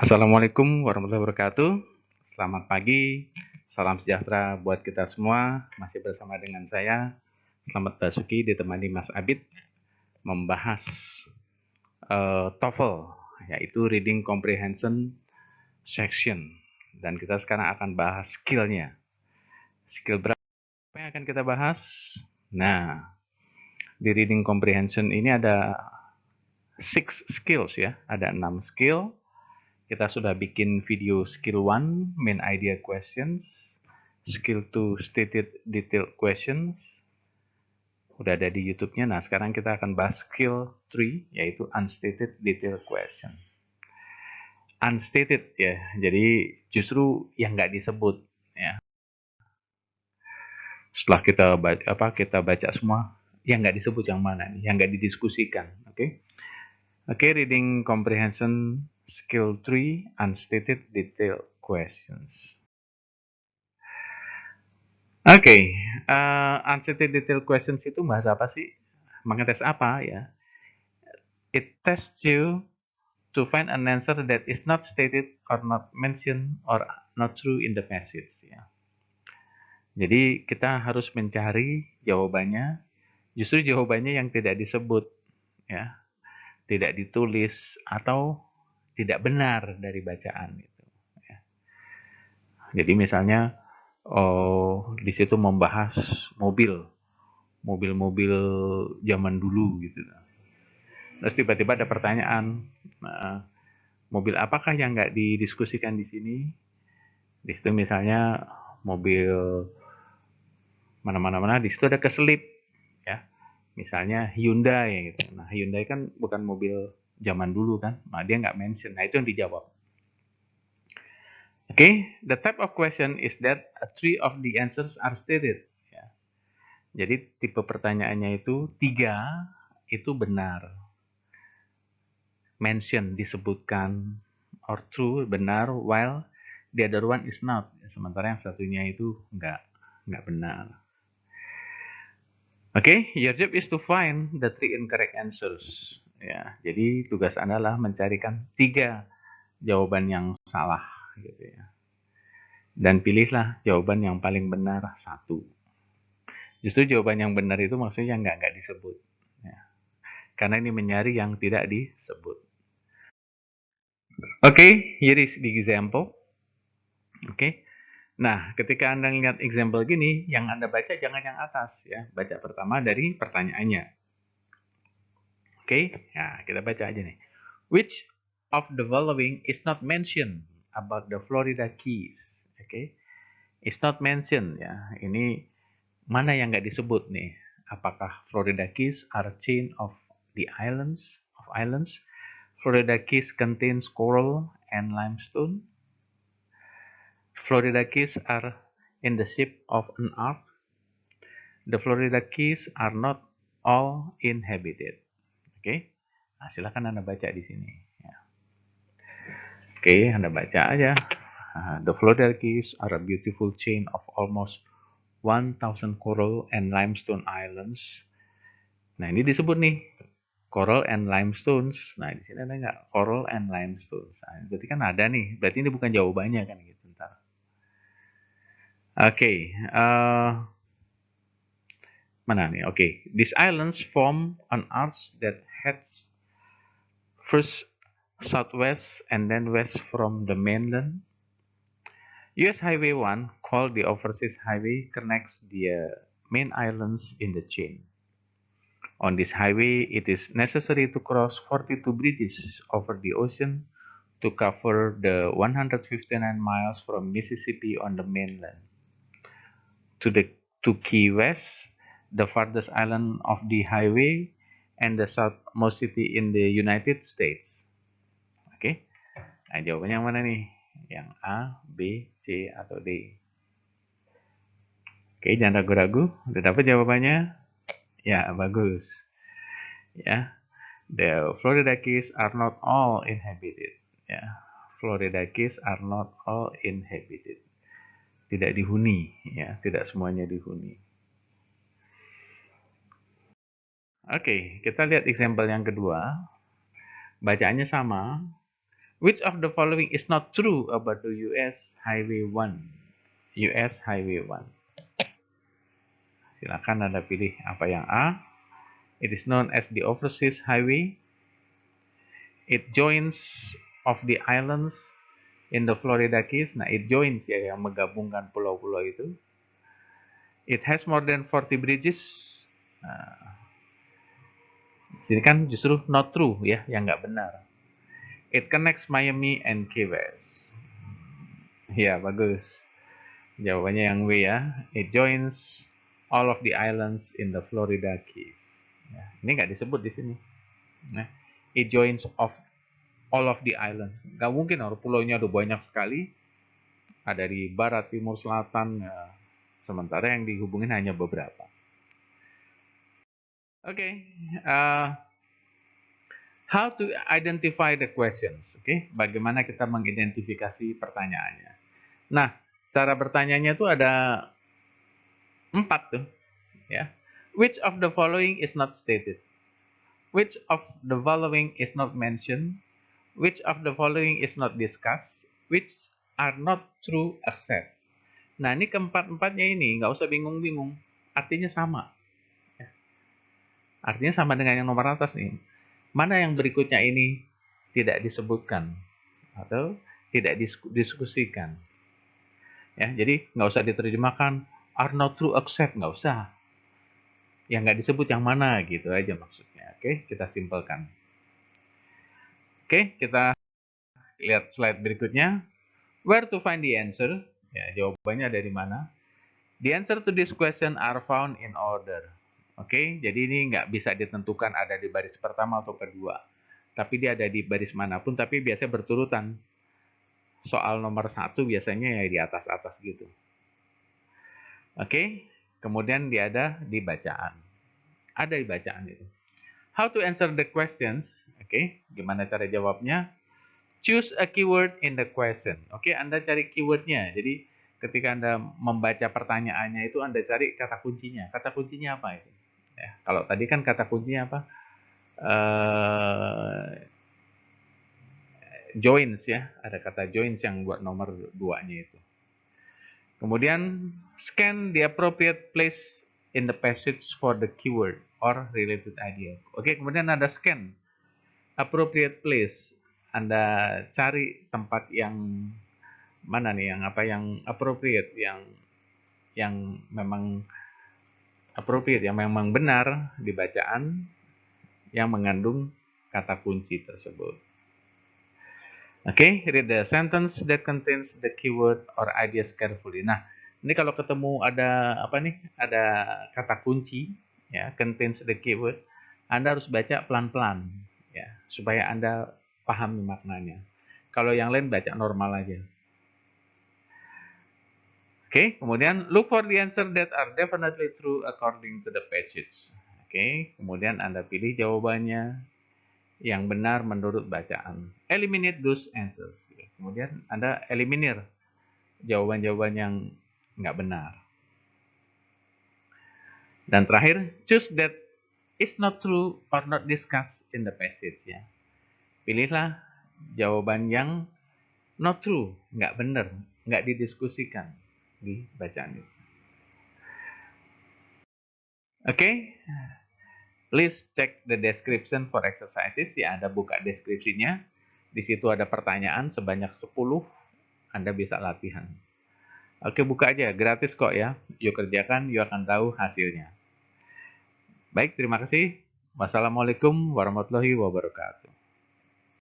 Assalamualaikum warahmatullahi wabarakatuh. Selamat pagi, salam sejahtera buat kita semua. Masih bersama dengan saya, Selamat Basuki, ditemani Mas Abid, membahas TOEFL, yaitu Reading Comprehension Section. Dan kita sekarang akan bahas skillnya. Skill berapa yang akan kita bahas? Nah, di Reading Comprehension ini ada 6 skills ya, ada 6 skill. Kita sudah bikin video skill 1, main idea questions, skill 2, stated detailed questions. Udah ada di YouTube-nya. Nah, sekarang kita akan bahas skill 3, yaitu unstated detailed question. Unstated ya, jadi justru yang nggak disebut ya. Setelah kita baca semua, yang nggak disebut yang mana nih, yang nggak didiskusikan, oke? Oke, reading comprehension skill 3, unstated detailed questions. Oke, unstated detailed questions itu bahas apa sih? Mengetes apa ya? It tests you to find an answer that is not stated or not mentioned or not true in the passage. Ya. Jadi kita harus mencari jawabannya, justru jawabannya yang tidak disebut, ya, tidak ditulis atau tidak benar dari bacaan itu. Ya. Jadi misalnya, di situ membahas mobil-mobil zaman dulu gitu. Terus tiba-tiba ada pertanyaan, mobil apakah yang nggak didiskusikan di sini? Di situ misalnya mobil mana-mana, di situ ada keselip, ya. Misalnya Hyundai gitu. Nah, Hyundai kan bukan mobil zaman dulu kan, nah dia nggak mention. Nah itu yang dijawab. Okay, the type of question is that three of the answers are stated. Ya. Jadi tipe pertanyaannya itu 3 itu benar, mention disebutkan, or true benar, while the other one is not. Sementara yang satunya itu nggak benar. Oke, your job is to find the 3 incorrect answers. Ya, jadi tugas Anda adalah mencarikan 3 jawaban yang salah, gitu ya. Dan pilihlah jawaban yang paling benar 1. Justru jawaban yang benar itu maksudnya nggak disebut. Ya. Karena ini mencari yang tidak disebut. Oke, here is the example. Oke. Nah, ketika Anda lihat example gini, yang Anda baca jangan yang atas ya. Baca pertama dari pertanyaannya. Oke, nah kita baca aja nih. Which of the following is not mentioned about the Florida Keys? Oke, is not mentioned ya. Ini mana yang nggak disebut nih? Apakah Florida Keys are chain of the islands Florida Keys contains coral and limestone. Florida Keys are in the shape of an arc. The Florida Keys are not all inhabited. Oke, nah, silakan Anda baca di sini. Ya. Oke, Anda baca aja. The Florida Keys are a beautiful chain of almost 1,000 coral and limestone islands. Nah, ini disebut nih, coral and limestones. Nah, di sini ada nggak coral and limestones? Nah, berarti kan ada nih. Berarti ini bukan jawabannya kan gitu. Ntar. Oke, mana nih? Oke, these islands form an arch that heads first southwest and then west from the mainland. US Highway 1, called the Overseas Highway, connects the main islands in the chain. On this highway, it is necessary to cross 42 bridges over the ocean to cover the 159 miles from Mississippi on the mainland to Key West, the farthest island of the highway and the southmost city in the United States. Oke, nah jawabannya yang mana nih? Yang A, B, C, atau D? Oke, jangan ragu-ragu. Udah dapat jawabannya? Ya, bagus. Ya, the Florida Keys are not all inhabited. Ya, Florida Keys are not all inhabited. Tidak dihuni, ya, tidak semuanya dihuni. Oke, kita lihat example yang kedua. Bacaannya sama. Which of the following is not true about the US Highway 1? US Highway 1. Silakan Anda pilih apa yang A. It is known as the Overseas Highway. It joins of the islands in the Florida Keys. Nah, it joins ya, yang menggabungkan pulau-pulau itu. It has more than 40 bridges. Nah, ini kan justru not true ya, yang nggak benar. It connects Miami and Key West. Ya, bagus. Jawabannya yang W ya. It joins all of the islands in the Florida Keys. Ya, ini nggak disebut di sini. Nah, it joins of all of the islands. Nggak mungkin, orang pulaunya ada banyak sekali. Ada di barat, timur, selatan. Ya. Sementara yang dihubungin hanya beberapa. Oke. How to identify the questions. Oke, bagaimana kita mengidentifikasi pertanyaannya. Nah, cara bertanyanya itu ada 4 tuh, ya. Which of the following is not stated? Which of the following is not mentioned? Which of the following is not discussed? Which are not true except? Nah, ini keempat-empatnya ini nggak usah bingung-bingung, artinya sama. Ya. Artinya sama dengan yang nomor atas nih. Mana yang berikutnya ini tidak disebutkan atau tidak diskusikan? Ya, jadi nggak usah diterjemahkan are not true except, nggak usah. Yang nggak disebut yang mana gitu aja maksudnya. Oke, kita simpelkan. Oke, kita lihat slide berikutnya. Where to find the answer? Ya, jawabannya dari mana? The answer to this question are found in order. Oke, jadi ini nggak bisa ditentukan ada di baris pertama atau kedua. Tapi dia ada di baris manapun, tapi biasanya berturutan. Soal nomor 1 biasanya ya di atas-atas gitu. Oke, kemudian dia ada di bacaan. Ada di bacaan itu. How to answer the questions? Oke, gimana cara jawabnya? Choose a keyword in the question. Oke, Anda cari keywordnya. Jadi ketika Anda membaca pertanyaannya itu Anda cari kata kuncinya. Kata kuncinya apa itu? Ya, kalau tadi kan kata kuncinya apa? Joins ya, ada kata joins yang buat nomor 2-nya itu. Kemudian scan the appropriate place in the passage for the keyword or related idea. Oke, kemudian ada scan appropriate place. Anda cari tempat yang mana nih, yang apa, yang appropriate, yang memang appropriate, yang memang benar di bacaan yang mengandung kata kunci tersebut. Oke, read the sentence that contains the keyword or ideas carefully. Nah, ini kalau ketemu ada apa nih? Ada kata kunci, ya, contains the keyword. Anda harus baca pelan-pelan, ya, supaya Anda paham maknanya. Kalau yang lain baca normal aja. Oke, kemudian look for the answer that are definitely true according to the passage. Oke, kemudian Anda pilih jawabannya yang benar menurut bacaan. Eliminate those answers. Kemudian Anda eliminir jawaban-jawaban yang nggak benar. Dan terakhir, choose that is not true or not discussed in the passage. Ya. Pilihlah jawaban yang not true, nggak benar, nggak didiskusikan di bacaan itu. Oke, please check the description for exercises. Ya, Anda buka deskripsinya. Di situ ada pertanyaan sebanyak 10. Anda bisa latihan. Oke, buka aja. Gratis kok ya. Yuk kerjakan, yuk akan tahu hasilnya. Baik, terima kasih. Wassalamualaikum warahmatullahi wabarakatuh.